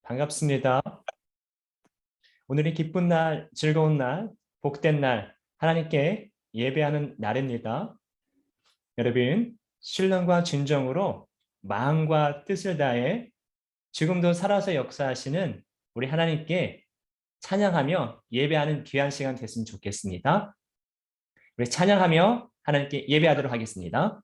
반갑습니다. 오늘이 기쁜 날, 즐거운 날, 복된 날, 하나님께 예배하는 날입니다. 여러분, 신령과 진정으로 마음과 뜻을 다해 지금도 살아서 역사하시는 우리 하나님께 찬양하며 예배하는 귀한 시간 됐으면 좋겠습니다. 우리 찬양하며 하나님께 예배하도록 하겠습니다.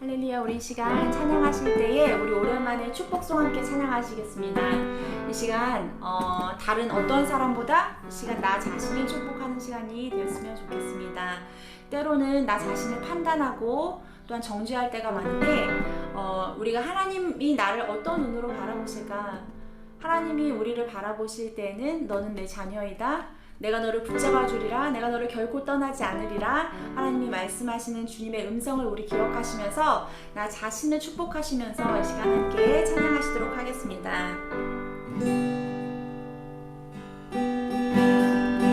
할렐루야. 우리 이 시간 찬양하실 때에 우리 오랜만에 축복송 함께 찬양하시겠습니다. 이 시간 다른 어떤 사람보다 이 시간 나 자신을 축복하는 시간이 되었으면 좋겠습니다. 때로는 나 자신을 판단하고 또한 정죄할 때가 많은데 우리가 하나님이 나를 어떤 눈으로 바라보실까, 하나님이 우리를 바라보실 때는 너는 내 자녀이다. 내가 너를 붙잡아 주리라. 내가 너를 결코 떠나지 않으리라. 하나님이 말씀하시는 주님의 음성을 우리 기억하시면서 나 자신을 축복하시면서 이 시간 함께 찬양하시도록 하겠습니다.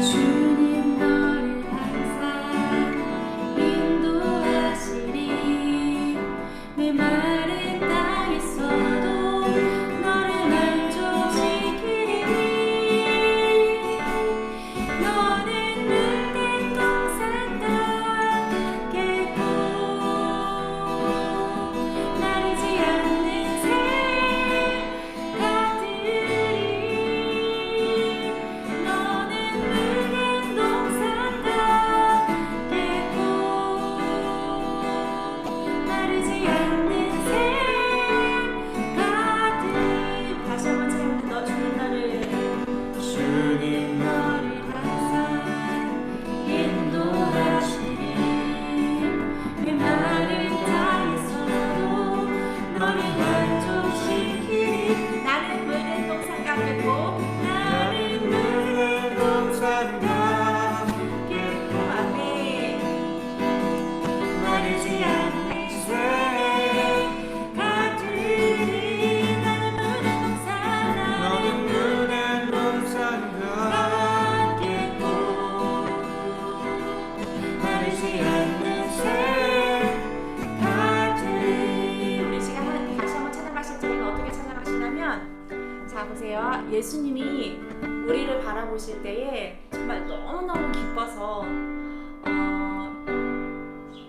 주님 너를 항상 인도하시리. 메마른 땅에서도 너를 만족시키리. 너는 물된 동산 같겠고 마르지 않는 새 같으리. 너는 물된 동산 같겠고 마르지 않는 새 같으리. 다시 한번 찬양합니다. 너 주님 너를 주님 너를 항상 인도하시리. 메마른 땅에서도 너를 만족시키리. 나는 물된 동산 같겠고 나는 물된 동산 같겠고 아멘. 마르지 않는 새 같으리. 나는 물된 동산 너는 물된 동산 같겠고 마르지 않는 새 같으리. 우리 시간 다시 한번 찬양하실 때는 어떻게 찬양하시냐면, 자 보세요. 예수님이 우리를 바라보실 때에 정말 너무너무 기뻐서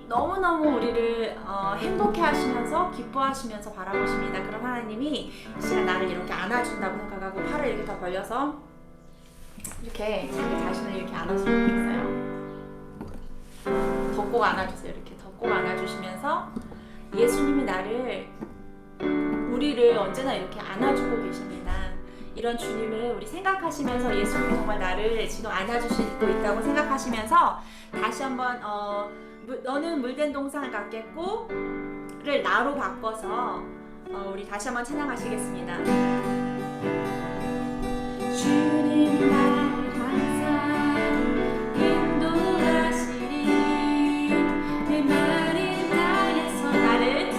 너무너무 우리를 행복해 하시면서 기뻐하시면서 바라보십니다. 그럼 하나님이 이 시간 나를 이렇게 안아준다고 생각하고 팔을 이렇게 더 벌려서 이렇게 자기 자신을 이렇게 안아주면 좋겠어요. 더 꼭 안아주세요. 이렇게 더 꼭 안아주시면서 예수님이 우리를 언제나 이렇게 안아주고 계십니다. 이런 주님을 우리 생각하시면서 예수님이 정말 나를 지금 안아주시고 있다고 생각하시면서 다시 한번 너는 물된 동산 같겠고를 나로 바꿔서 우리 다시 한번 찬양하시겠습니다. 주님 나를 항상 인도하시리. 메마른 땅에서 나를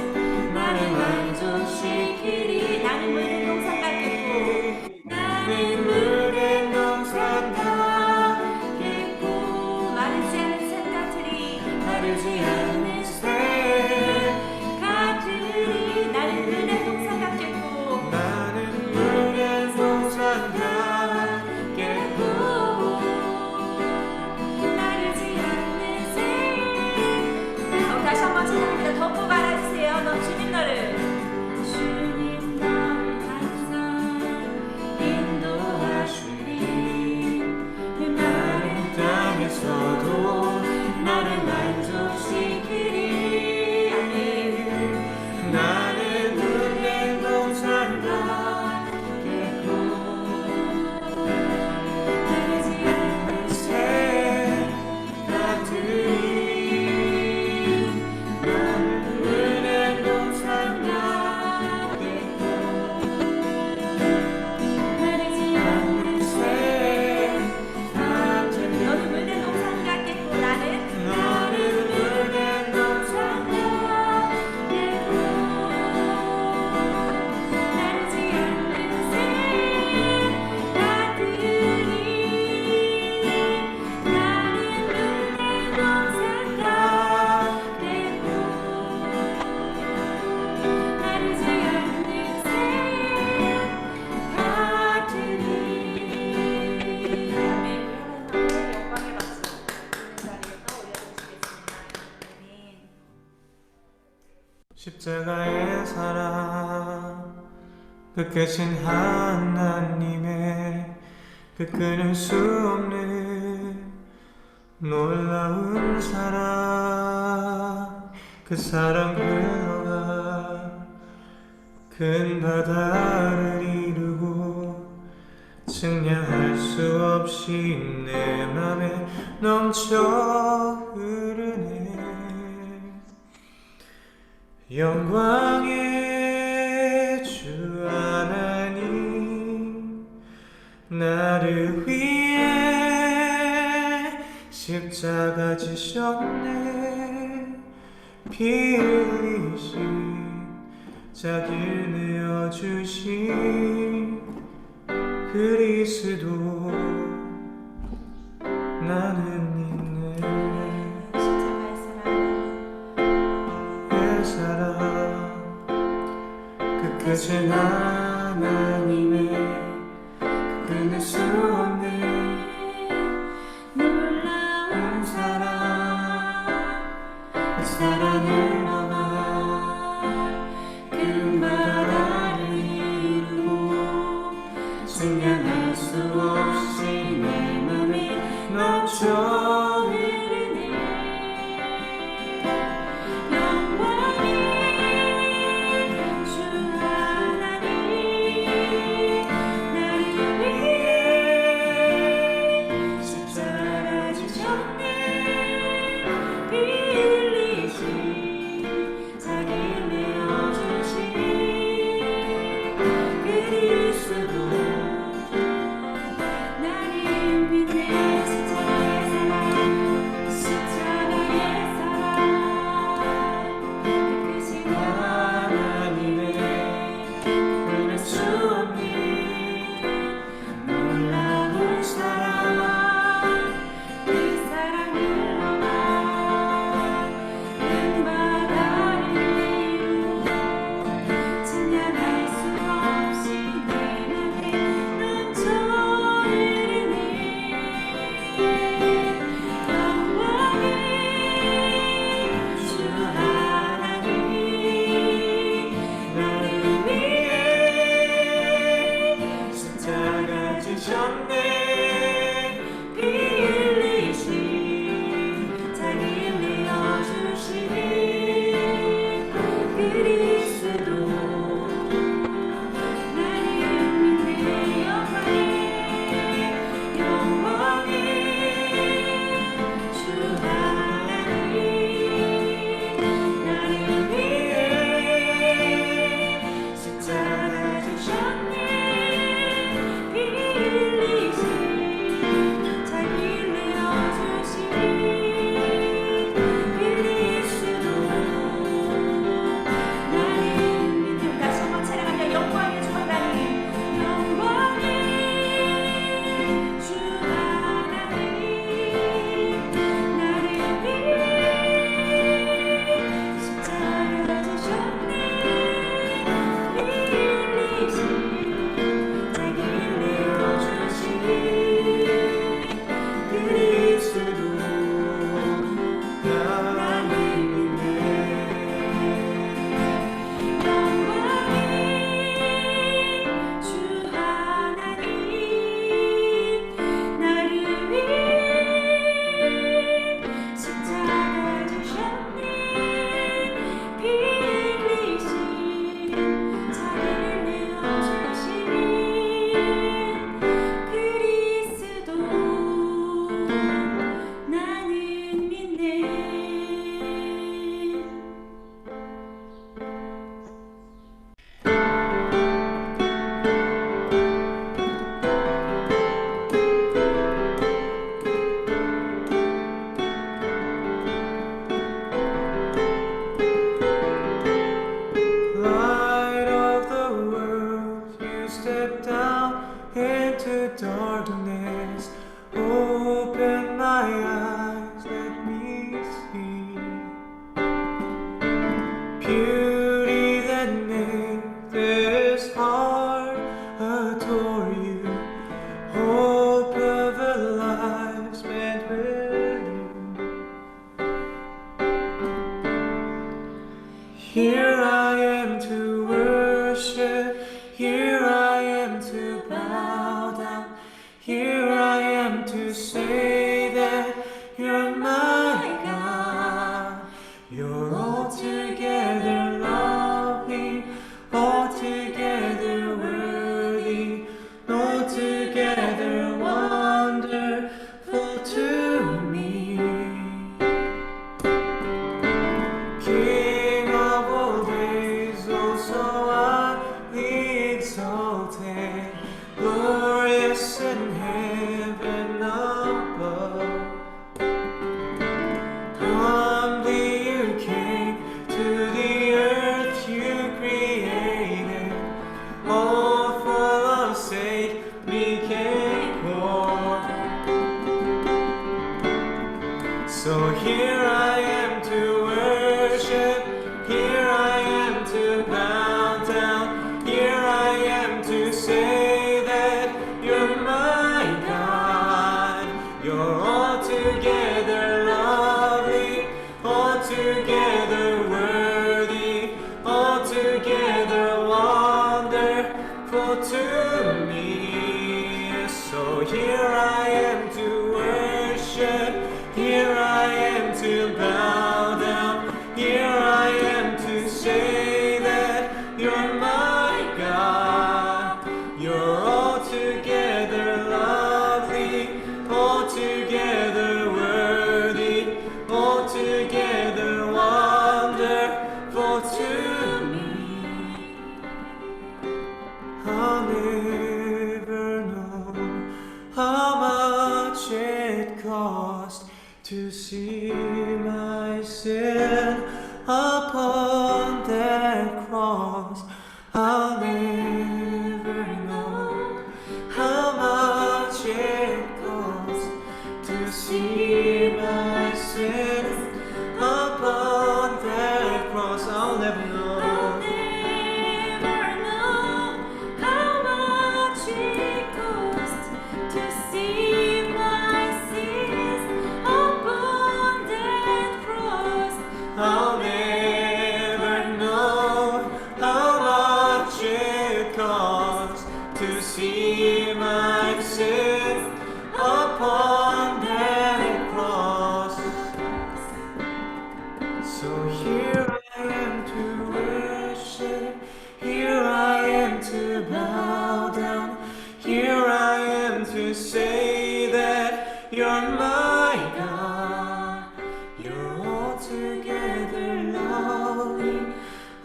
만족시키리. 나는 물된 동산 같겠고 나는 물된 동산 같겠고 마르지 않는 새 같으리. 마르지 않는 새 같으리. 나는 물된 동산 같겠고 나는 물된 동산 같겠고 마르지 않는 새. 다시 한번 찬양합니다. 더 꼭 알아주세요. 너 주님 너를 항상 인도하시리. 마른 땅에서도 나를 만족시키리. 아멘. 나는 물된 동산 같겠고 마르지 않는 새 같으리. 나는 물된 동산 같겠고 마르지 않는 새 같으리. 너는 물된 동산 같겠고 나는 나는 물된 동산 같겠고 마르지 않는 새 같으리. 나는 물된 동산 같겠고 마르지 않는 새 같으리. 아멘. 하나님의 영광의 박수 있는 자리에 떠 올려드리시겠습니다. 아멘. 십자가의 사랑 그 크신 하나님의 그 끊을 수 없는 놀라운 사랑 그 사랑 흘러가 큰 바다를 이루고 측량할 수 없이 내 맘에 넘쳐 흐르네. 영광의 주 하나님 나를 위해 십자가 지셨네. 피 흘리신 자기를 내어주신 그리스도 나는 믿네. 십자가의 사랑 의 사랑 끝끝은 하나님의 끊을 수 없는 놀라운 사랑. 그 사랑을 넘어 그 바다를 이루고 생각할 수 없이 내 맘이 넘쳐 흐르네. 영원히 주 하나님 나를 위해 십자가 지셨네. 피 흘리신 자기를 내어주신 그리스도 나를 믿네. 십자가의 사랑 끝끝이 하나님의 끊을 수 없는 놀라운 사랑. 그 사랑을 넘어 큰 바다를 이루고 찬양할 수 없이 내 맘에 넘쳐 흐르네. 영원히 주 하나님 나를 위해 십자가 지셨네. 피 흘리신 자기를 내어주신 그리스도 나를 믿네. 영원히 주 하나님 나를 위해 십자가 지셨네. 피 흘리신 자기를 내어주신 그리스도 나를 믿음. 다시 한번 찬양하며 영광의 주 하나님 영광의 주 하나님 나를 위해 십자가 지셨네. 피 흘리신 자기를 내어주신 그리스도 나를 믿네. 영원히 주 하나님 나를 위해 십자가 지셨네. 피 흘리신 자기를 내어주신 그리스도 나는 믿네. Light of the world, you step down into darkness. Open my eyes, let me see beauty that made this heart adore you. Hope of a life spent with you. Here I am to worship, here I am to bow down, here I am to say that you're my God. You're altogether lovely, altogether worthy, altogether wonderful to me. King of all days, oh so highly exalted, glorious So here I am to worship, here I am to bow down, here I am to say that you're my God. You're altogether lovely, altogether worthy, altogether wonderful to me. I'll never know how much it cost to see my sin upon that cross. I'll never know how much it cost to see my sin upon that cross. I'll never know. I'll never know how much it costs to see my sin upon that cross. So here I am to worship, here I am to bow down, here I am to say that you're my God. You're altogether lovely,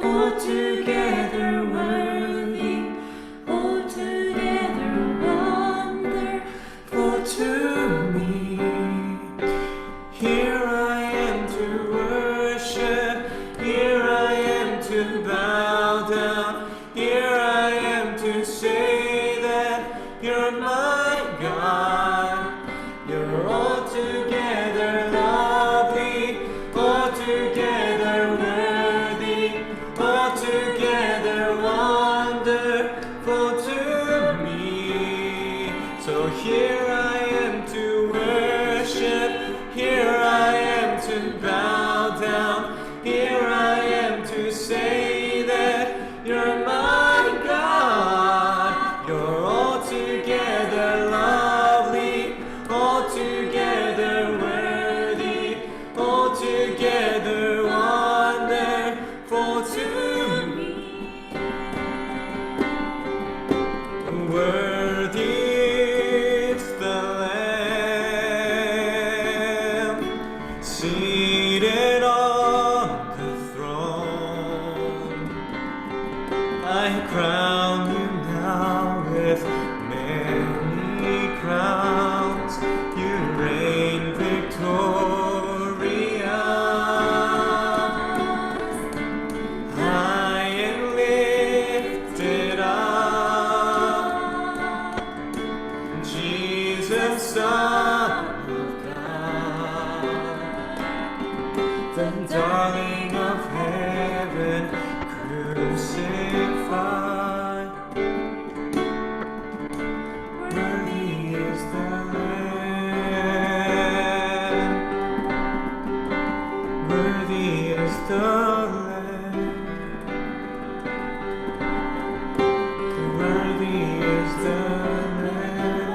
altogether worthy, altogether wonderful to me. Here I am to worship, here I am to bow down, here I am to say that you're my God. You're altogether lovely, altogether worthy, altogether wonderful to me. So here I am to worship, here I am to bow down, here I am to say that you're my God. You're altogether lovely, altogether worthy, altogether wonderful to me. Worthy is the Lamb seated on the throne. I crown you now with many crowns. You reign victorious, high and lifted up, Jesus, Son of God, the darling of heaven, crucified. Worthy is the Lamb, worthy is the Lamb, worthy is the Lamb,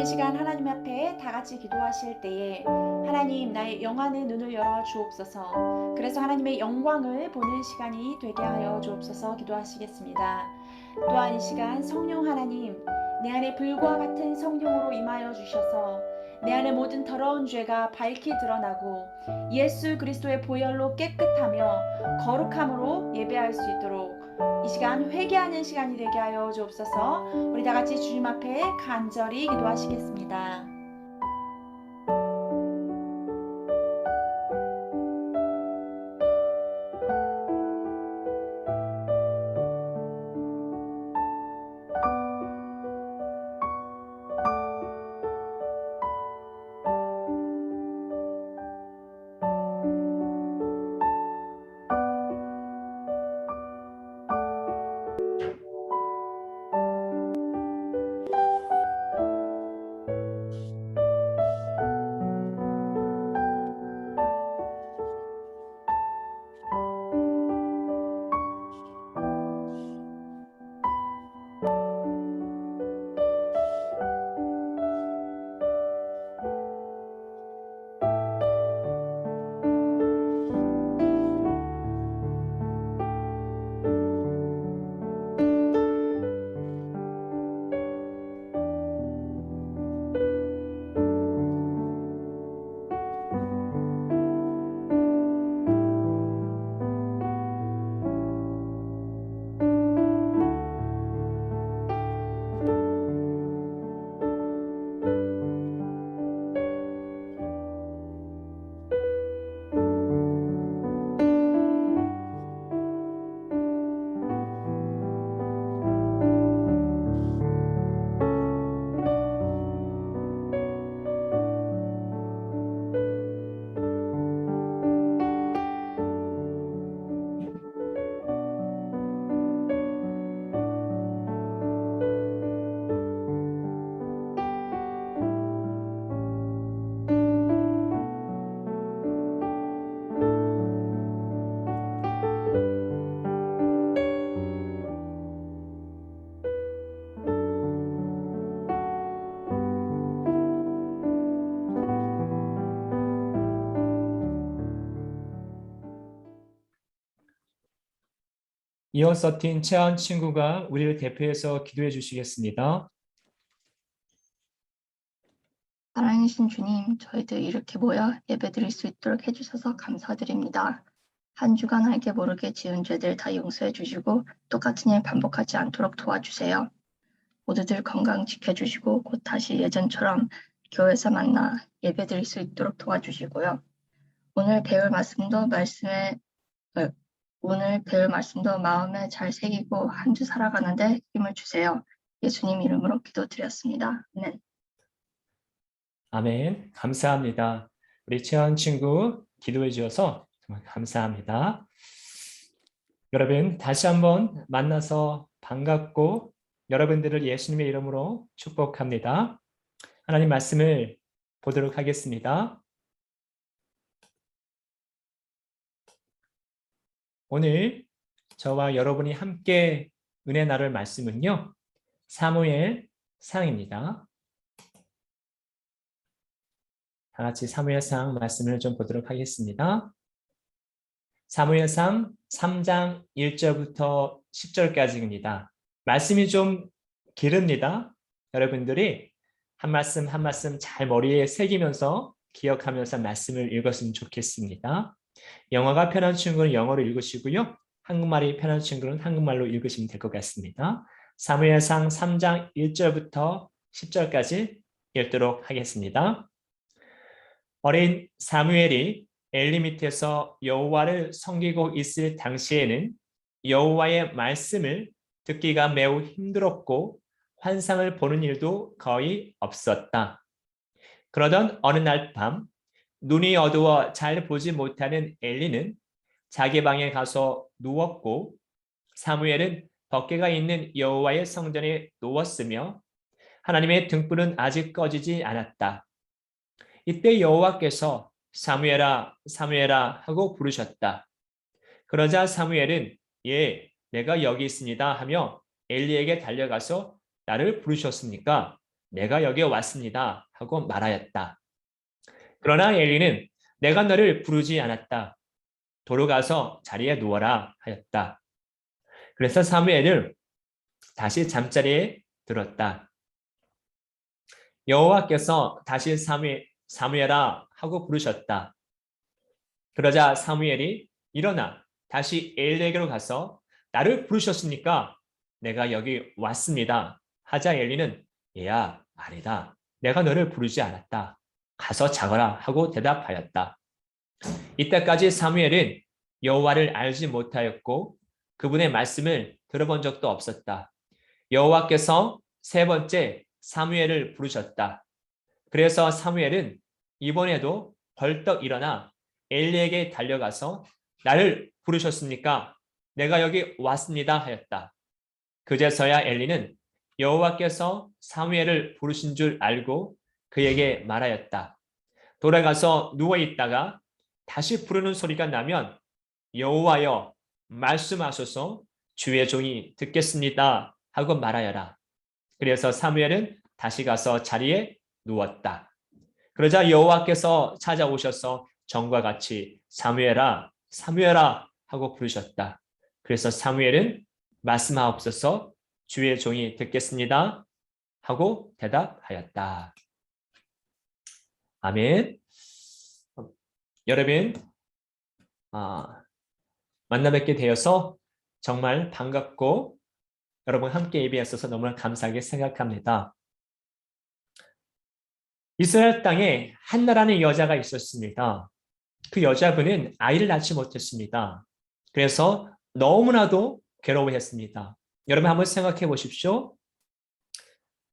시간 하나님 앞에 다 같이 기도하실 때에 하나님 나의 영안의 눈을 열어 주옵소서. 그래서 하나님의 영광을 보는 시간이 되게 하여 주옵소서. 기도하시겠습니다. 또한 이 시간 성령 하나님, 내 안에 불과 같은 성령으로 임하여 주셔서 내 안의 모든 더러운 죄가 밝히 드러나고 예수 그리스도의 보혈로 깨끗하며 거룩함으로 예배할 수 있도록 이 시간 회개하는 시간이 되게 하여 주옵소서. 우리 다 같이 주님 앞에 간절히 기도하시겠습니다. 이어서틴 채한 친구가 우리를 대표해서 기도해 주시겠습니다. 사랑이신 주님, 저희들 이렇게 모여 예배드릴 수 있도록 해주셔서 감사드립니다. 한 주간 알게 모르게 지은 죄들 다 용서해 주시고 똑같은 일 반복하지 않도록 도와주세요. 모두들 건강 지켜주시고 곧 다시 예전처럼 교회에서 만나 예배드릴 수 있도록 도와주시고요. 오늘 배울 말씀도 마음에 잘 새기고 한 주 살아가는데 힘을 주세요. 예수님 이름으로 기도드렸습니다. 아멘. 아멘. 감사합니다. 우리 채한 친구 기도해 주셔서 정말 감사합니다. 여러분 다시 한번 만나서 반갑고 여러분들을 예수님의 이름으로 축복합니다. 하나님 말씀을 보도록 하겠습니다. 오늘 저와 여러분이 함께 은혜 나눌 말씀은요. 사무엘상입니다. 다 같이 사무엘상 말씀을 좀 보도록 하겠습니다. 사무엘상 3장 1절부터 10절까지입니다. 말씀이 좀 기릅니다. 여러분들이 한 말씀 한 말씀 잘 머리에 새기면서 기억하면서 말씀을 읽었으면 좋겠습니다. 영어가 편한 친구는 영어로 읽으시고요. 한국말이 편한 친구는 한국말로 읽으시면 될 것 같습니다. 사무엘상 3장 1절부터 10절까지 읽도록 하겠습니다. 어린 사무엘이 엘리 밑에서 여호와를 섬기고 있을 당시에는 여호와의 말씀을 듣기가 매우 힘들었고 환상을 보는 일도 거의 없었다. 그러던 어느 날 밤 눈이 어두워 잘 보지 못하는 엘리는 자기 방에 가서 누웠고 사무엘은 법궤가 있는 여호와의 성전에 누웠으며 하나님의 등불은 아직 꺼지지 않았다. 이때 여호와께서 사무엘아 사무엘아 하고 부르셨다. 그러자 사무엘은 예 내가 여기 있습니다 하며 엘리에게 달려가서 나를 부르셨습니까? 내가 여기에 왔습니다 하고 말하였다. 그러나 엘리는 내가 너를 부르지 않았다. 돌아가서 자리에 누워라 하였다. 그래서 사무엘을 다시 잠자리에 들었다. 여호와께서 다시 사무엘아 하고 부르셨다. 그러자 사무엘이 일어나 다시 엘리에게로 가서 나를 부르셨습니까? 내가 여기 왔습니다. 하자 엘리는 얘야 아니다. 내가 너를 부르지 않았다. 가서 자거라 하고 대답하였다. 이때까지 사무엘은 여호와를 알지 못하였고 그분의 말씀을 들어본 적도 없었다. 여호와께서 세 번째 사무엘을 부르셨다. 그래서 사무엘은 이번에도 벌떡 일어나 엘리에게 달려가서 나를 부르셨습니까? 내가 여기 왔습니다 하였다. 그제서야 엘리는 여호와께서 사무엘을 부르신 줄 알고 그에게 말하였다. 돌아가서 누워있다가 다시 부르는 소리가 나면 여호와여 말씀하소서 주의 종이 듣겠습니다 하고 말하여라. 그래서 사무엘은 다시 가서 자리에 누웠다. 그러자 여호와께서 찾아오셔서 전과 같이 사무엘아 사무엘아 하고 부르셨다. 그래서 사무엘은 말씀하옵소서 주의 종이 듣겠습니다 하고 대답하였다. 아멘. 여러분 만나 뵙게 되어서 정말 반갑고 여러분 함께 예배하셔서 너무나 감사하게 생각합니다. 이스라엘 땅에 한나라는 여자가 있었습니다. 그 여자분은 아이를 낳지 못했습니다. 그래서 너무나도 괴로워했습니다. 여러분 한번 생각해 보십시오.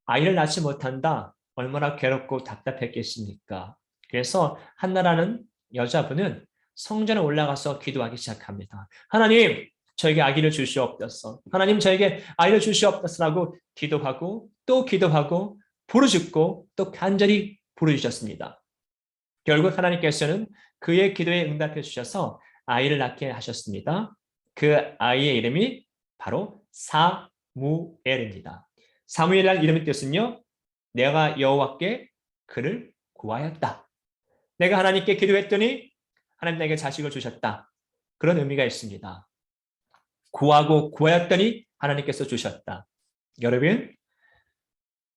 아이를 낳지 못한다. 얼마나 괴롭고 답답했겠습니까? 그래서 한나라는 여자분은 성전에 올라가서 기도하기 시작합니다. 하나님, 저에게 아기를 주시옵소서. 하나님, 저에게 아이를 주시옵소서라고 기도하고 또 기도하고 부르짖고 또 간절히 부르짖었습니다. 결국 하나님께서는 그의 기도에 응답해 주셔서 아이를 낳게 하셨습니다. 그 아이의 이름이 바로 사무엘입니다. 사무엘이라는 이름의 뜻은요, 내가 여호와께 그를 구하였다. 내가 하나님께 기도했더니 하나님 내게 자식을 주셨다. 그런 의미가 있습니다. 구하고 구하였더니 하나님께서 주셨다. 여러분,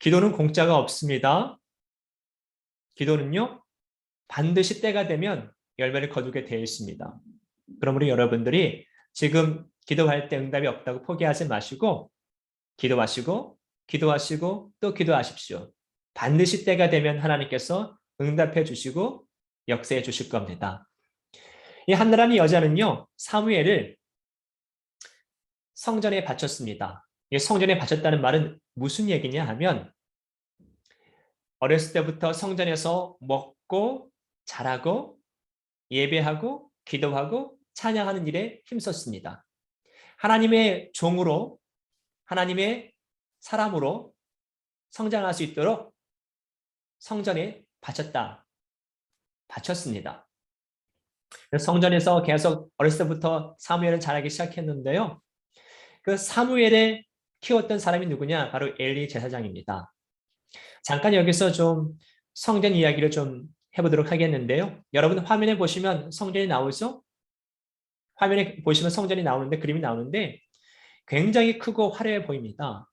기도는 공짜가 없습니다. 기도는요, 반드시 때가 되면 열매를 거두게 되어 있습니다. 그러므로 여러분들이 지금 기도할 때 응답이 없다고 포기하지 마시고 기도하시고 기도하시고 또 기도하십시오. 반드시 때가 되면 하나님께서 응답해 주시고 역사해 주실 겁니다. 이 한나라는 여자는요, 사무엘을 성전에 바쳤습니다. 이 성전에 바쳤다는 말은 무슨 얘기냐 하면 어렸을 때부터 성전에서 먹고 자라고 예배하고 기도하고 찬양하는 일에 힘썼습니다. 하나님의 종으로 하나님의 사람으로 성장할 수 있도록 성전에 바쳤습니다. 성전에서 계속 어렸을 때부터 사무엘은 자라기 시작했는데요. 그 사무엘을 키웠던 사람이 누구냐? 바로 엘리 제사장입니다. 잠깐 여기서 좀 성전 이야기를 좀 해보도록 하겠는데요. 여러분 화면에 보시면 성전이 나오죠? 화면에 보시면 성전이 나오는데 그림이 나오는데 굉장히 크고 화려해 보입니다.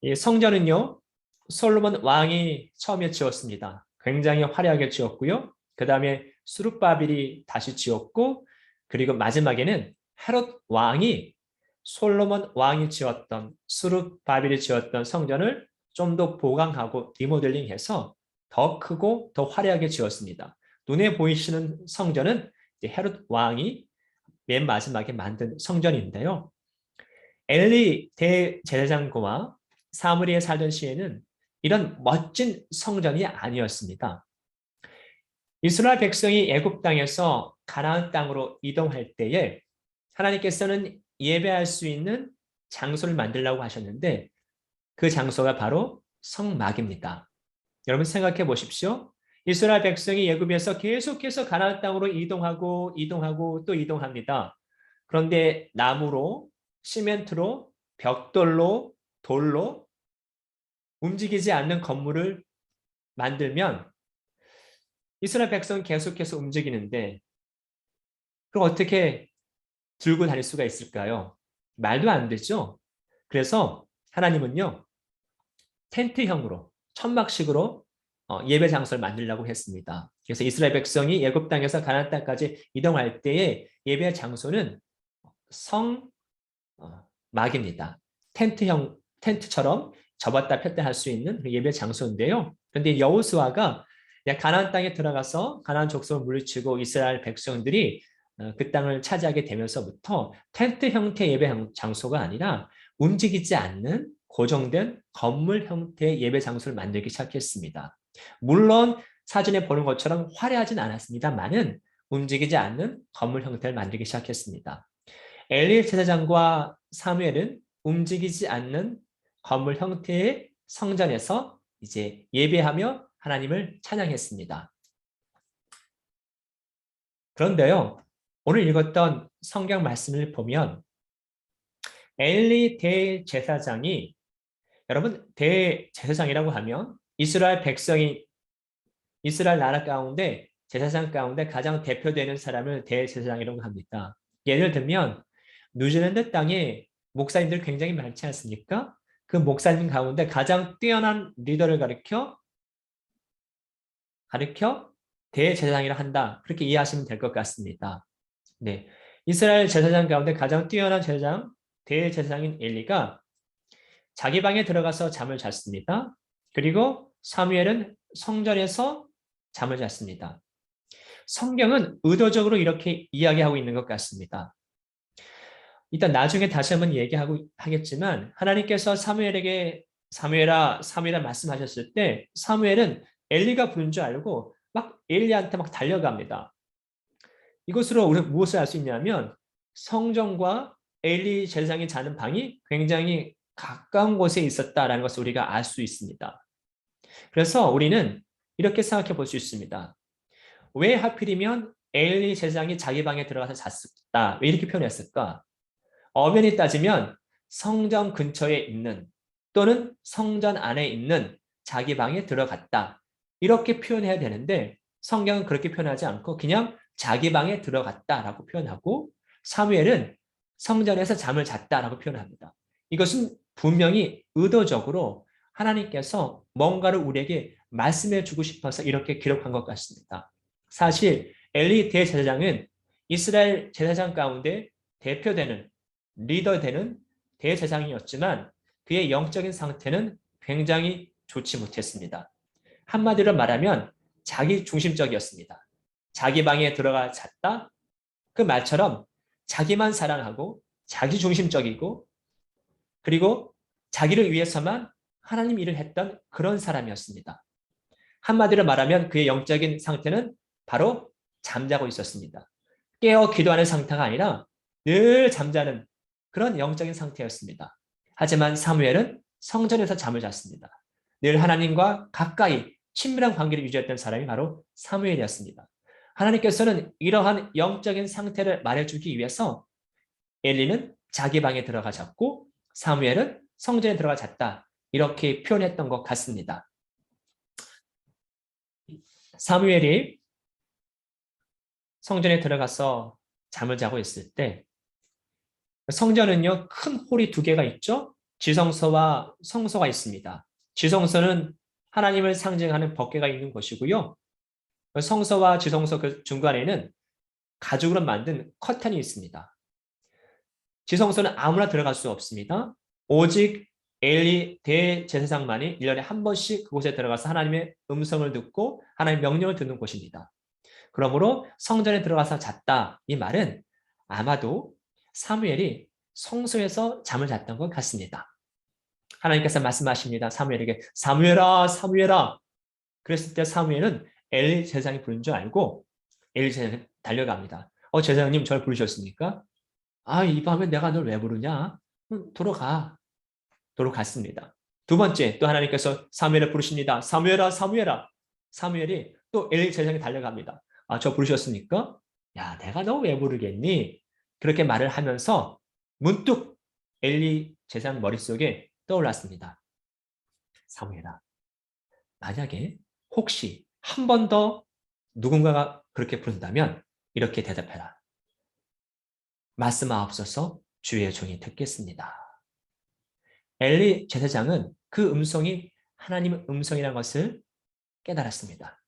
이 성전은요, 솔로몬 왕이 처음에 지었습니다. 굉장히 화려하게 지었고요. 그 다음에 스룹바빌이 다시 지었고, 그리고 마지막에는 헤롯 왕이 솔로몬 왕이 지었던 스룹바빌이 지었던 성전을 좀 더 보강하고 리모델링해서 더 크고 더 화려하게 지었습니다. 눈에 보이시는 성전은 헤롯 왕이 맨 마지막에 만든 성전인데요. 엘리 대제사장과 사무엘에 살던 시에는 이런 멋진 성전이 아니었습니다. 이스라엘 백성이 애굽 땅에서 가나안 땅으로 이동할 때에 하나님께서는 예배할 수 있는 장소를 만들라고 하셨는데 그 장소가 바로 성막입니다. 여러분 생각해 보십시오. 이스라엘 백성이 애굽에서 계속해서 가나안 땅으로 이동하고 또 이동합니다. 그런데 나무로, 시멘트로, 벽돌로, 돌로 움직이지 않는 건물을 만들면 이스라엘 백성은 계속해서 움직이는데 그럼 어떻게 들고 다닐 수가 있을까요? 말도 안 되죠. 그래서 하나님은요, 텐트형으로 천막식으로 예배 장소를 만들려고 했습니다. 그래서 이스라엘 백성이 애굽 땅에서 가나안 땅까지 이동할 때의 예배 장소는 성막입니다. 텐트처럼 접었다 폈다 할 수 있는 예배 장소인데요. 그런데 여호수아가 가나안 땅에 들어가서 가나안 족속을 물리치고 이스라엘 백성들이 그 땅을 차지하게 되면서부터 텐트 형태 예배 장소가 아니라 움직이지 않는 고정된 건물 형태의 예배 장소를 만들기 시작했습니다. 물론 사진에 보는 것처럼 화려하진 않았습니다만은 움직이지 않는 건물 형태를 만들기 시작했습니다. 엘리 제사장과 사무엘은 움직이지 않는 건물 형태의 성전에서 이제 예배하며 하나님을 찬양했습니다. 그런데요, 오늘 읽었던 성경 말씀을 보면 엘리 대제사장이, 여러분 대제사장이라고 하면 이스라엘 백성이 이스라엘 나라 가운데 제사장 가운데 가장 대표되는 사람을 대제사장이라고 합니다. 예를 들면 뉴질랜드 땅에 목사님들 굉장히 많지 않습니까? 그 목사님 가운데 가장 뛰어난 리더를 가리켜 대제사장이라 한다. 그렇게 이해하시면 될 것 같습니다. 네, 이스라엘 제사장 가운데 가장 뛰어난 제사장, 대제사장인 엘리가 자기 방에 들어가서 잠을 잤습니다. 그리고 사무엘은 성전에서 잠을 잤습니다. 성경은 의도적으로 이렇게 이야기하고 있는 것 같습니다. 일단 나중에 다시 한번 하겠지만 하나님께서 사무엘에게 사무엘아 말씀하셨을 때 사무엘은 엘리가 부른 줄 알고 막 엘리한테 막 달려갑니다. 이것으로 우리가 무엇을 알 수 있냐면 성전과 엘리 제사장이 자는 방이 굉장히 가까운 곳에 있었다라는 것을 우리가 알 수 있습니다. 그래서 우리는 이렇게 생각해 볼 수 있습니다. 왜 하필이면 엘리 제사장이 자기 방에 들어가서 잤을까? 왜 이렇게 표현했을까? 엄연히 따지면 성전 근처에 있는 또는 성전 안에 있는 자기 방에 들어갔다. 이렇게 표현해야 되는데 성경은 그렇게 표현하지 않고 그냥 자기 방에 들어갔다라고 표현하고 사무엘은 성전에서 잠을 잤다라고 표현합니다. 이것은 분명히 의도적으로 하나님께서 뭔가를 우리에게 말씀해 주고 싶어서 이렇게 기록한 것 같습니다. 사실 엘리 대제사장은 이스라엘 제사장 가운데 대표되는 리더되는 대제사장이었지만 그의 영적인 상태는 굉장히 좋지 못했습니다. 한마디로 말하면 자기 중심적이었습니다. 자기 방에 들어가 잤다. 그 말처럼 자기만 사랑하고 자기 중심적이고 그리고 자기를 위해서만 하나님 일을 했던 그런 사람이었습니다. 한마디로 말하면 그의 영적인 상태는 바로 잠자고 있었습니다. 깨어 기도하는 상태가 아니라 늘 잠자는 그런 영적인 상태였습니다. 하지만 사무엘은 성전에서 잠을 잤습니다. 늘 하나님과 가까이 친밀한 관계를 유지했던 사람이 바로 사무엘이었습니다. 하나님께서는 이러한 영적인 상태를 말해주기 위해서 엘리는 자기 방에 들어가 잤고 사무엘은 성전에 들어가 잤다. 이렇게 표현했던 것 같습니다. 사무엘이 성전에 들어가서 잠을 자고 있을 때 성전은요, 큰 홀이 두 개가 있죠. 지성소와 성소가 있습니다. 지성소는 하나님을 상징하는 법궤가 있는 곳이고요. 성소와 지성소 그 중간에는 가죽으로 만든 커튼이 있습니다. 지성소는 아무나 들어갈 수 없습니다. 오직 엘리 대제사장만이 1년에 한 번씩 그곳에 들어가서 하나님의 음성을 듣고 하나님의 명령을 듣는 곳입니다. 그러므로 성전에 들어가서 잤다. 이 말은 아마도 사무엘이 성소에서 잠을 잤던 것 같습니다. 하나님께서 말씀하십니다. 사무엘에게 사무엘아 사무엘아. 그랬을 때 사무엘은 엘리 제사장이 부른 줄 알고 엘리 제사장이 달려갑니다. 제사장님 저를 부르셨습니까? 이 밤에 내가 널 왜 부르냐? 돌아가. 돌아갔습니다. 두 번째 또 하나님께서 사무엘을 부르십니다. 사무엘아 사무엘아. 사무엘이 또 엘리 제사장이 달려갑니다. 저 부르셨습니까? 야 내가 너 왜 부르겠니? 그렇게 말을 하면서 문득 엘리 제사장 머릿속에 떠올랐습니다. 사무엘아, 만약에 혹시 한 번 더 누군가가 그렇게 부른다면 이렇게 대답해라. 말씀하옵소서, 주의 종이 듣겠습니다. 엘리 제사장은 그 음성이 하나님의 음성이라는 것을 깨달았습니다.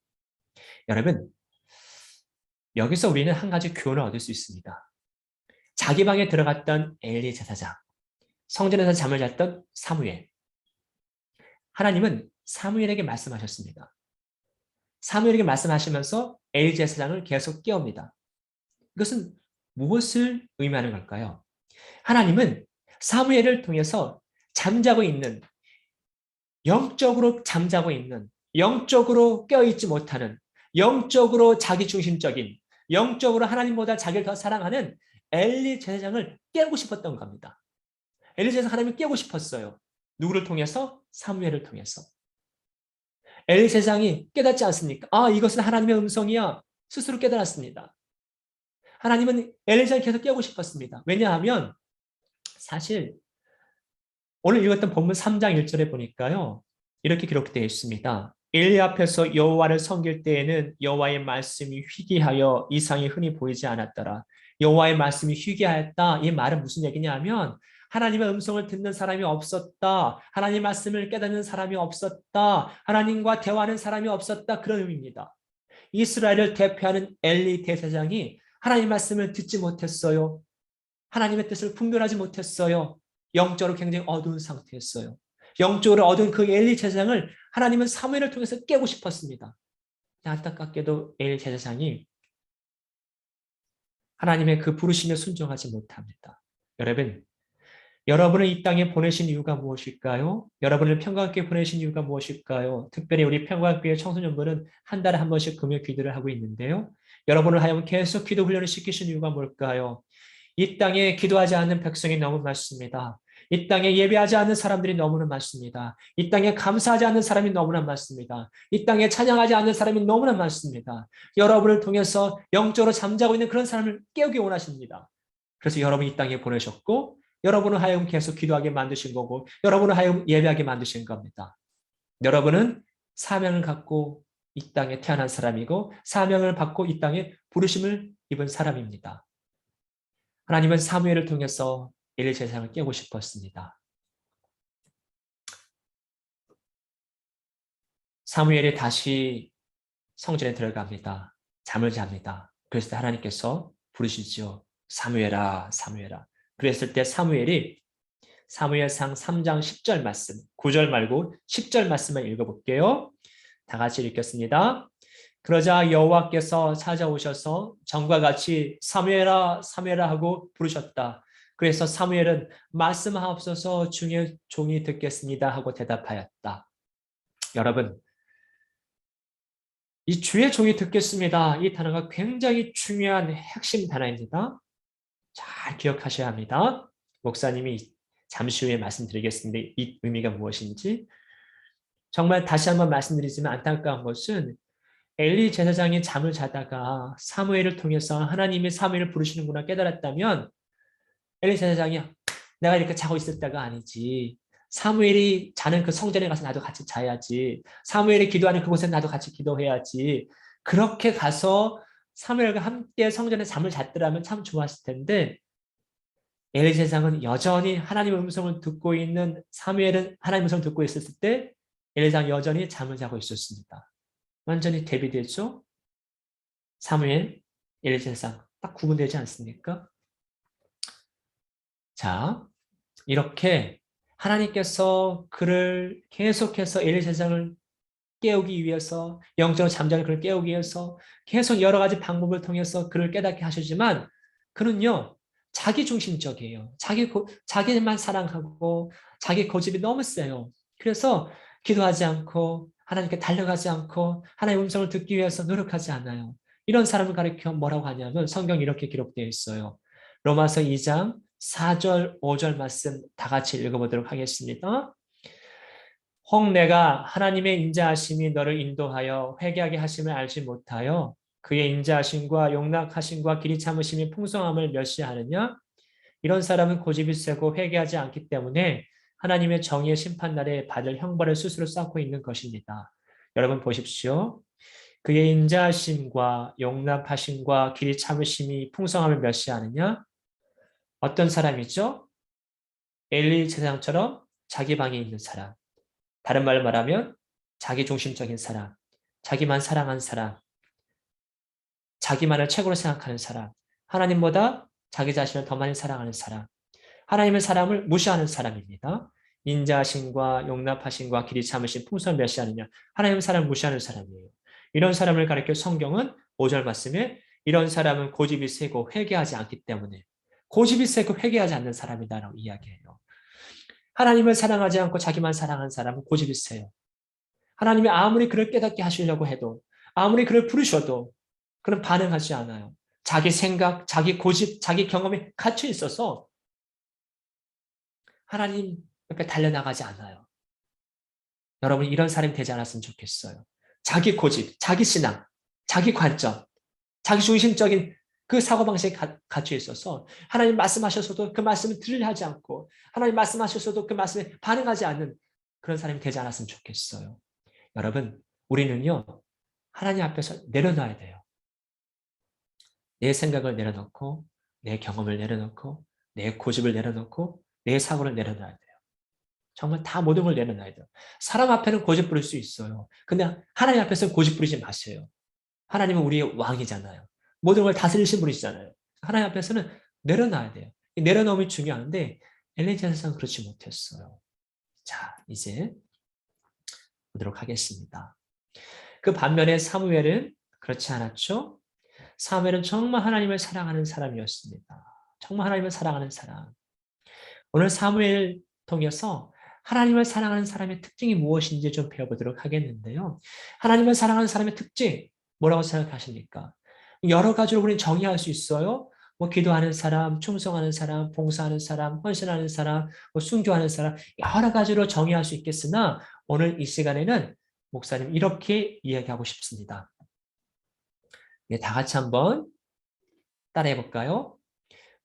여러분, 여기서 우리는 한 가지 교훈을 얻을 수 있습니다. 자기 방에 들어갔던 엘리 제사장, 성전에서 잠을 잤던 사무엘. 하나님은 사무엘에게 말씀하셨습니다. 사무엘에게 말씀하시면서 엘리 제사장을 계속 깨웁니다. 이것은 무엇을 의미하는 걸까요? 하나님은 사무엘을 통해서 잠자고 있는, 영적으로 잠자고 있는, 영적으로 깨어있지 못하는, 영적으로 자기중심적인, 영적으로 하나님보다 자기를 더 사랑하는 엘리 제사장을 깨우고 싶었던 겁니다. 엘리 제사장 하나님을 깨우고 싶었어요. 누구를 통해서? 사무엘을 통해서. 엘리 제사장이 깨닫지 않습니까? 아, 이것은 하나님의 음성이야. 스스로 깨달았습니다. 하나님은 엘리 제사장을 계속 깨우고 싶었습니다. 왜냐하면 사실 오늘 읽었던 본문 3장 1절에 보니까요. 이렇게 기록되어 있습니다. 엘리 앞에서 여호와를 섬길 때에는 여호와의 말씀이 희귀하여 이상이 흔히 보이지 않았더라. 여호와의 말씀이 희귀하였다. 이 말은 무슨 얘기냐면 하나님의 음성을 듣는 사람이 없었다. 하나님의 말씀을 깨닫는 사람이 없었다. 하나님과 대화하는 사람이 없었다. 그런 의미입니다. 이스라엘을 대표하는 엘리 대제사장이 하나님의 말씀을 듣지 못했어요. 하나님의 뜻을 분별하지 못했어요. 영적으로 굉장히 어두운 상태였어요. 영적으로 어두운 그 엘리 제사장을 하나님은 사무엘을 통해서 깨고 싶었습니다. 안타깝게도 엘리 제사장이 하나님의 그 부르심에 순종하지 못합니다. 여러분을 이 땅에 보내신 이유가 무엇일까요? 여러분을 평강교회 보내신 이유가 무엇일까요? 특별히 우리 평강교회 청소년부는 한 달에 한 번씩 금요 기도를 하고 있는데요. 여러분을 하여금 계속 기도 훈련을 시키신 이유가 뭘까요? 이 땅에 기도하지 않는 백성이 너무 많습니다. 이 땅에 예배하지 않는 사람들이 너무나 많습니다. 이 땅에 감사하지 않는 사람이 너무나 많습니다. 이 땅에 찬양하지 않는 사람이 너무나 많습니다. 여러분을 통해서 영적으로 잠자고 있는 그런 사람을 깨우기 원하십니다. 그래서 여러분 이 땅에 보내셨고 여러분을 하여금 계속 기도하게 만드신 거고 여러분을 하여금 예배하게 만드신 겁니다. 여러분은 사명을 갖고 이 땅에 태어난 사람이고 사명을 받고 이 땅에 부르심을 입은 사람입니다. 하나님은 사무엘을 통해서 엘리 제사장을 깨우고 싶었습니다. 사무엘이 다시 성전에 들어갑니다. 잠을 잡니다. 그랬을 때 하나님께서 부르시죠. 사무엘아, 사무엘아. 그랬을 때 사무엘이 사무엘상 3장 10절 말씀, 9절 말고 10절 말씀을 읽어볼게요. 다 같이 읽겠습니다. 그러자 여호와께서 찾아오셔서 전과 같이 사무엘아, 사무엘아 하고 부르셨다. 그래서 사무엘은 말씀하옵소서 주의 종이 듣겠습니다 하고 대답하였다. 여러분, 이 주의 종이 듣겠습니다. 이 단어가 굉장히 중요한 핵심 단어입니다. 잘 기억하셔야 합니다. 목사님이 잠시 후에 말씀드리겠습니다. 이 의미가 무엇인지. 정말 다시 한번 말씀드리지만 안타까운 것은 엘리 제사장이 잠을 자다가 사무엘을 통해서 하나님이 사무엘을 부르시는구나 깨달았다면 엘리 제사장이 내가 이렇게 자고 있을 때가 아니지. 사무엘이 자는 그 성전에 가서 나도 같이 자야지. 사무엘이 기도하는 그곳에 나도 같이 기도해야지. 그렇게 가서 사무엘과 함께 성전에 잠을 잤더라면 참 좋았을 텐데 엘리 제사장은 여전히 하나님의 음성을 듣고 있는 사무엘은 하나님의 음성을 듣고 있었을 때 엘리 제사장은 여전히 잠을 자고 있었습니다. 완전히 대비되죠? 사무엘, 엘리 제사장 딱 구분되지 않습니까? 자, 이렇게 하나님께서 그를 계속해서 엘리 제사장을 깨우기 위해서 영적으로 잠자는 그를 깨우기 위해서 계속 여러 가지 방법을 통해서 그를 깨닫게 하시지만 그는요 자기중심적이에요. 자기만 사랑하고 자기 고집이 너무 세요. 그래서 기도하지 않고 하나님께 달려가지 않고 하나님의 음성을 듣기 위해서 노력하지 않아요. 이런 사람을 가리켜 뭐라고 하냐면 성경이 이렇게 기록되어 있어요. 로마서 2장 4절 5절 말씀 다 같이 읽어보도록 하겠습니다. 혹 내가 하나님의 인자하심이 너를 인도하여 회개하게 하심을 알지 못하여 그의 인자하심과 용납하심과 길이 참으심이 풍성함을 멸시하느냐? 이런 사람은 고집이 세고 회개하지 않기 때문에 하나님의 정의의 심판날에 받을 형벌을 스스로 쌓고 있는 것입니다. 여러분 보십시오. 그의 인자하심과 용납하심과 길이 참으심이 풍성함을 멸시하느냐? 어떤 사람이죠? 엘리 제사장처럼 자기 방에 있는 사람. 다른 말로 말하면 자기 중심적인 사람, 자기만 사랑하는 사람, 자기만을 최고로 생각하는 사람, 하나님보다 자기 자신을 더 많이 사랑하는 사람, 하나님의 사람을 무시하는 사람입니다. 인자하심과 용납하심과 길이 참으심 풍성을 멸시하느냐? 하나님의 사람을 무시하는 사람이에요. 이런 사람을 가리켜 성경은 5절 말씀에 이런 사람은 고집이 세고 회개하지 않기 때문에 고집이 세고 회개하지 않는 사람이다라고 이야기해요. 하나님을 사랑하지 않고 자기만 사랑하는 사람은 고집이 세요. 하나님이 아무리 그를 깨닫게 하시려고 해도 아무리 그를 부르셔도 그는 반응하지 않아요. 자기 생각, 자기 고집, 자기 경험이 갇혀 있어서 하나님 옆에 달려나가지 않아요. 여러분 이런 사람이 되지 않았으면 좋겠어요. 자기 고집, 자기 신앙, 자기 관점, 자기 중심적인 그 사고방식에 갇혀 있어서 하나님 말씀하셔서도 그 말씀을 들으려 하지 않고 하나님 말씀하셔서도 그 말씀에 반응하지 않는 그런 사람이 되지 않았으면 좋겠어요. 여러분 우리는요 하나님 앞에서 내려놔야 돼요. 내 생각을 내려놓고 내 경험을 내려놓고 내 고집을 내려놓고 내 사고를 내려놔야 돼요. 정말 다 모든 걸 내려놔야 돼요. 사람 앞에는 고집 부릴 수 있어요. 근데 하나님 앞에서는 고집 부리지 마세요. 하나님은 우리의 왕이잖아요. 모든 걸 다스리신 분이시잖아요. 하나님 앞에서는 내려놔야 돼요. 내려놓음이 중요한데 엘리 제사장은 그렇지 못했어요. 자, 이제 보도록 하겠습니다. 그 반면에 사무엘은 그렇지 않았죠. 사무엘은 정말 하나님을 사랑하는 사람이었습니다. 정말 하나님을 사랑하는 사람. 오늘 사무엘 통해서 하나님을 사랑하는 사람의 특징이 무엇인지 좀 배워보도록 하겠는데요. 하나님을 사랑하는 사람의 특징 뭐라고 생각하십니까? 여러 가지로 우리는 정의할 수 있어요. 뭐 기도하는 사람, 충성하는 사람, 봉사하는 사람, 헌신하는 사람, 뭐 순교하는 사람 여러 가지로 정의할 수 있겠으나 오늘 이 시간에는 목사님 이렇게 이야기하고 싶습니다. 네, 다 같이 한번 따라해 볼까요?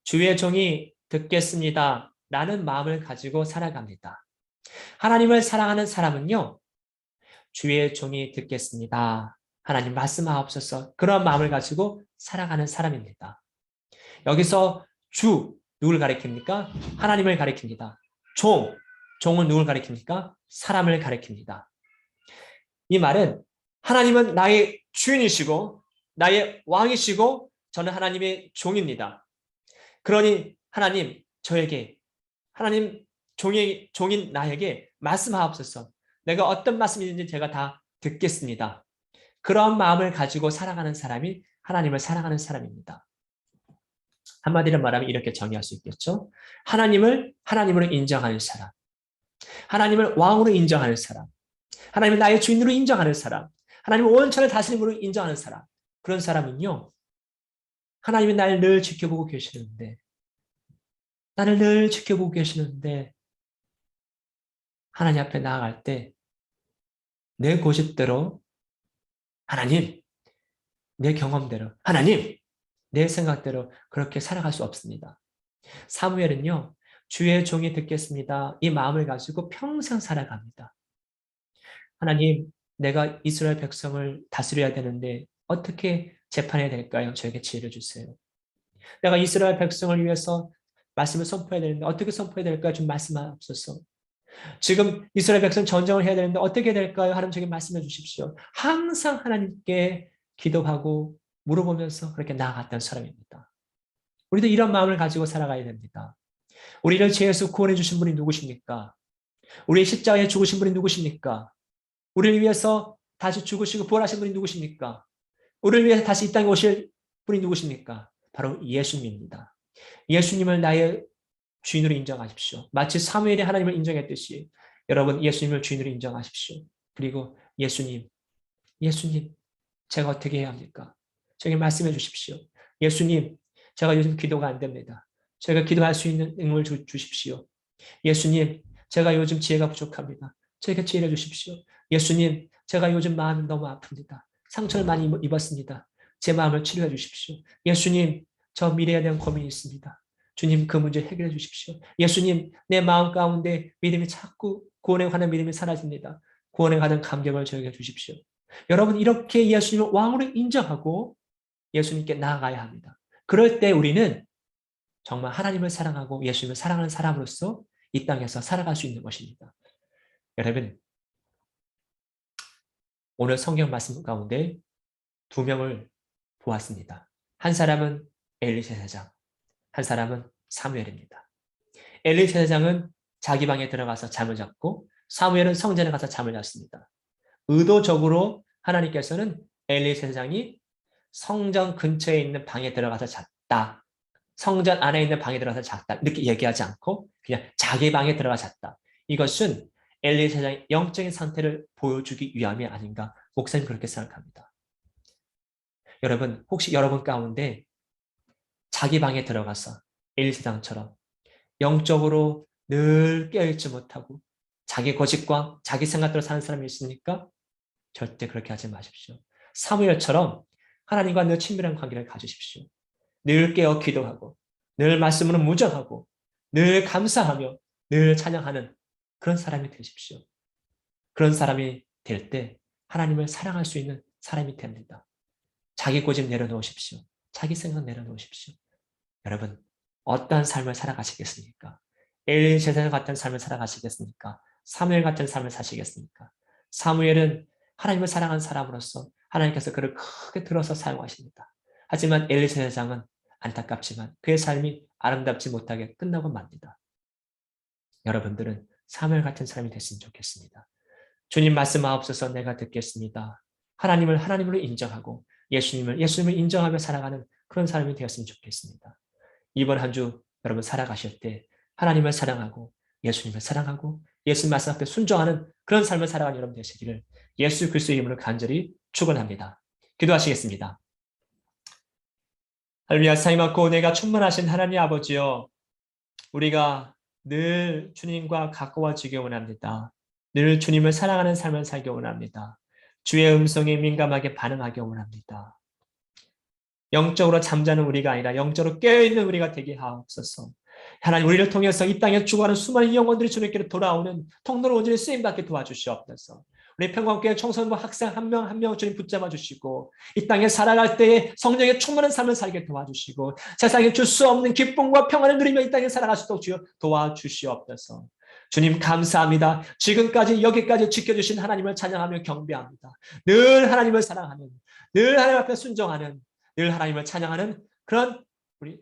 주의 종이 듣겠습니다. 라는 마음을 가지고 살아갑니다. 하나님을 사랑하는 사람은요. 주의 종이 듣겠습니다. 하나님 말씀하옵소서. 그런 마음을 가지고 살아가는 사람입니다. 여기서 주, 누굴 가리킵니까? 하나님을 가리킵니다. 종은 누굴 가리킵니까? 사람을 가리킵니다. 이 말은 하나님은 나의 주인이시고 나의 왕이시고 저는 하나님의 종입니다. 그러니 하나님 저에게 하나님 종인 나에게 말씀하옵소서. 내가 어떤 말씀이든지 제가 다 듣겠습니다. 그런 마음을 가지고 살아가는 사람이 하나님을 사랑하는 사람입니다. 한마디로 말하면 이렇게 정의할 수 있겠죠. 하나님을 하나님으로 인정하는 사람, 하나님을 왕으로 인정하는 사람, 하나님을 나의 주인으로 인정하는 사람, 하나님을 원천을 다스림으로 인정하는 사람, 그런 사람은요. 하나님이 나를 늘 지켜보고 계시는데 나를 늘 지켜보고 계시는데 하나님 앞에 나아갈 때 내 고집대로 하나님, 내 경험대로 하나님, 내 생각대로 그렇게 살아갈 수 없습니다. 사무엘은요. 주의 종이 듣겠습니다. 이 마음을 가지고 평생 살아갑니다. 하나님, 내가 이스라엘 백성을 다스려야 되는데 어떻게 재판해야 될까요? 저에게 지혜를 주세요. 내가 이스라엘 백성을 위해서 말씀을 선포해야 되는데 어떻게 선포해야 될까요? 좀 말씀하옵소서. 지금 이스라엘 백성 전쟁을 해야 되는데 어떻게 될까요? 하나님 저에게 말씀해 주십시오. 항상 하나님께 기도하고 물어보면서 그렇게 나아갔던 사람입니다. 우리도 이런 마음을 가지고 살아가야 됩니다. 우리를 죄에서 구원해 주신 분이 누구십니까? 우리의 십자가에 죽으신 분이 누구십니까? 우리를 위해서 다시 죽으시고 부활하신 분이 누구십니까? 우리를 위해서 다시 이 땅에 오실 분이 누구십니까? 바로 예수님입니다. 예수님을 나의 주인으로 인정하십시오. 마치 사무엘이 하나님을 인정했듯이 여러분 예수님을 주인으로 인정하십시오. 그리고 예수님, 제가 어떻게 해야 합니까? 저에게 말씀해 주십시오. 예수님, 제가 요즘 기도가 안 됩니다. 제가 기도할 수 있는 능력을 주십시오. 예수님, 제가 요즘 지혜가 부족합니다. 저에게 지혜를 주십시오. 예수님, 제가 요즘 마음이 너무 아픕니다. 상처를 많이 입었습니다. 제 마음을 치료해 주십시오. 예수님, 저 미래에 대한 고민이 있습니다. 주님 그 문제 해결해 주십시오. 예수님 내 마음 가운데 믿음이 자꾸 구원에 관한 믿음이 사라집니다. 구원에 관한 감격을 저에게 주십시오. 여러분 이렇게 예수님을 왕으로 인정하고 예수님께 나아가야 합니다. 그럴 때 우리는 정말 하나님을 사랑하고 예수님을 사랑하는 사람으로서 이 땅에서 살아갈 수 있는 것입니다. 여러분 오늘 성경 말씀 가운데 두 명을 보았습니다. 한 사람은 엘리 제사장, 한 사람은 사무엘입니다. 엘리 제사장은 자기 방에 들어가서 잠을 잤고 사무엘은 성전에 가서 잠을 잤습니다. 의도적으로 하나님께서는 엘리 제사장이 성전 근처에 있는 방에 들어가서 잤다. 성전 안에 있는 방에 들어가서 잤다. 이렇게 얘기하지 않고 그냥 자기 방에 들어가 잤다. 이것은 엘리 제사장의 영적인 상태를 보여주기 위함이 아닌가 목사님 그렇게 생각합니다. 여러분 혹시 여러분 가운데 자기 방에 들어가서 엘리 제사장처럼 영적으로 늘 깨어있지 못하고 자기 고집과 자기 생각대로 사는 사람이 있습니까? 절대 그렇게 하지 마십시오. 사무엘처럼 하나님과 늘 친밀한 관계를 가지십시오. 늘 깨어 기도하고 늘 말씀으로 무정하고 늘 감사하며 늘 찬양하는 그런 사람이 되십시오. 그런 사람이 될 때 하나님을 사랑할 수 있는 사람이 됩니다. 자기 고집 내려놓으십시오. 자기 생각 내려놓으십시오. 여러분 어떠한 삶을 살아가시겠습니까? 엘리 제사장 같은 삶을 살아가시겠습니까? 사무엘 같은 삶을 사시겠습니까? 사무엘은 하나님을 사랑하는 사람으로서 하나님께서 그를 크게 들어서 사용하십니다. 하지만 엘리 제사장은 안타깝지만 그의 삶이 아름답지 못하게 끝나고 맙니다. 여러분들은 사무엘 같은 사람이 됐으면 좋겠습니다. 주님 말씀하옵소서 내가 듣겠습니다. 하나님을 하나님으로 인정하고 예수님을 인정하며 살아가는 그런 사람이 되었으면 좋겠습니다. 이번 한 주 여러분 살아가실 때 하나님을 사랑하고 예수님을 사랑하고 예수님 말씀 앞에 순종하는 그런 삶을 살아가는 여러분 되시기를 예수 그리스도의 이름으로 간절히 축원합니다. 기도하시겠습니다. 할렐루야. 사랑받고 내가 충만하신 하나님 아버지여, 우리가 늘 주님과 가까워지기 원합니다. 늘 주님을 사랑하는 삶을 살기 원합니다. 주의 음성에 민감하게 반응하기 원합니다. 영적으로 잠자는 우리가 아니라 영적으로 깨어있는 우리가 되게 하옵소서. 하나님 우리를 통해서 이 땅에 죽어가는 수많은 영혼들이 주님께로 돌아오는 통로로 온전히 쓰임받게 도와주시옵소서. 우리 평강교회 청소년부 학생 한 명 한 명 주님 붙잡아 주시고 이 땅에 살아갈 때에 성령의 충만한 삶을 살게 도와주시고 세상에 줄 수 없는 기쁨과 평안을 누리며 이 땅에 살아갈 수 있도록 주여 도와주시옵소서. 주님 감사합니다. 지금까지 여기까지 지켜주신 하나님을 찬양하며 경배합니다. 늘 하나님을 사랑하는, 늘 하나님 앞에 순종하는, 늘 하나님을 찬양하는 그런 우리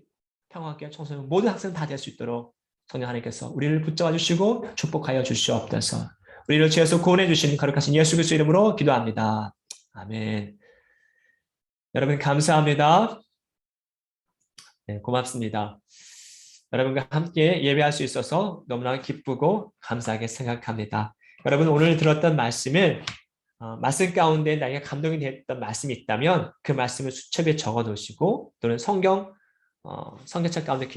평화교회 청소년 모든 학생 다 될 수 있도록 성령 하나님께서 우리를 붙잡아 주시고 축복하여 주시옵소서. 우리를 죄에서 구원해 주시는 거룩하신 예수 그리스도 이름으로 기도합니다. 아멘. 여러분 감사합니다. 네, 고맙습니다. 여러분과 함께 예배할 수 있어서 너무나 기쁘고 감사하게 생각합니다. 여러분 오늘 들었던 말씀을 말씀 가운데 나에게 감동이 됐던 말씀이 있다면 그 말씀을 수첩에 적어 놓으시고 또는 성경책 가운데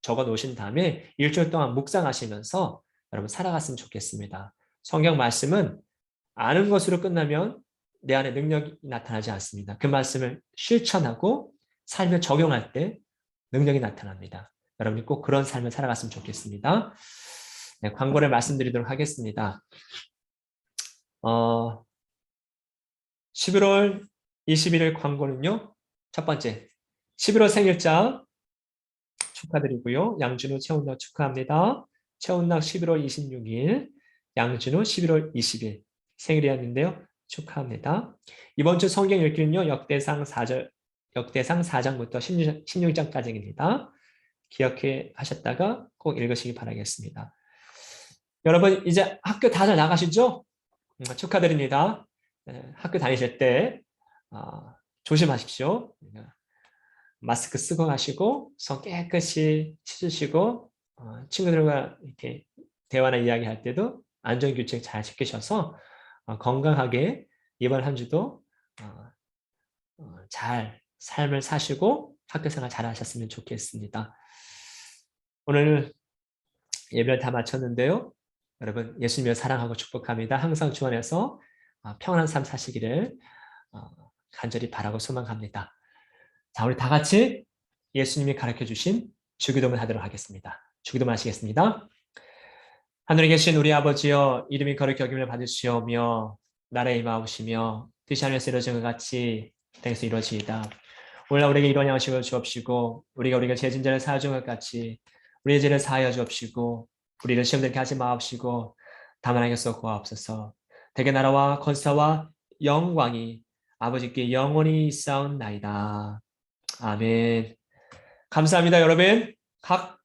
적어 놓으신 다음에 일주일 동안 묵상하시면서 여러분 살아갔으면 좋겠습니다. 성경 말씀은 아는 것으로 끝나면 내 안에 능력이 나타나지 않습니다. 그 말씀을 실천하고 삶에 적용할 때 능력이 나타납니다. 여러분이 꼭 그런 삶을 살아갔으면 좋겠습니다. 네, 광고를 말씀드리도록 하겠습니다. 11월 21일 광고는요. 첫 번째, 11월 생일자 축하드리고요. 양준우, 최훈락 축하합니다. 최훈락 11월 26일, 양준우 11월 20일 생일이었는데요. 축하합니다. 이번 주 성경 읽기는요. 역대상 4장부터 16장까지입니다. 기억해 하셨다가 꼭 읽으시기 바라겠습니다. 여러분 이제 학교 다들 나가시죠? 축하드립니다. 학교 다니실 때 조심하십시오. 마스크 쓰고 가시고 손 깨끗이 씻으시고 친구들과 이렇게 대화나 이야기할 때도 안전규칙 잘 지키셔서 건강하게 이번 한 주도 잘 삶을 사시고 학교생활 잘 하셨으면 좋겠습니다. 오늘 예배를 다 마쳤는데요. 여러분 예수님을 사랑하고 축복합니다. 항상 주 안에서 평안한 삶 사시기를 간절히 바라고 소망합니다. 자, 우리 다 같이 예수님이 가르쳐 주신 주기도문 하도록 하겠습니다. 주기도문 하시겠습니다. 하늘에 계신 우리 아버지여, 이름이 거룩히 여김을 받으시오며 나라에 임하옵시며 뜻이 하늘에서 이루어진 것 같이 땅에서 이루어지이다. 오늘날 우리에게 일원 양식을 주옵시고 우리가 죄진 자를 사하여 준 것 같이 우리의 죄를 사하여 주옵시고 우리를 시험 들게 하지 마옵시고 다만 하겠소 구하옵소서. 대개 나라와 권세와 영광이 아버지께 영원히 있사옵나이다. 아멘. 감사합니다, 여러분. 각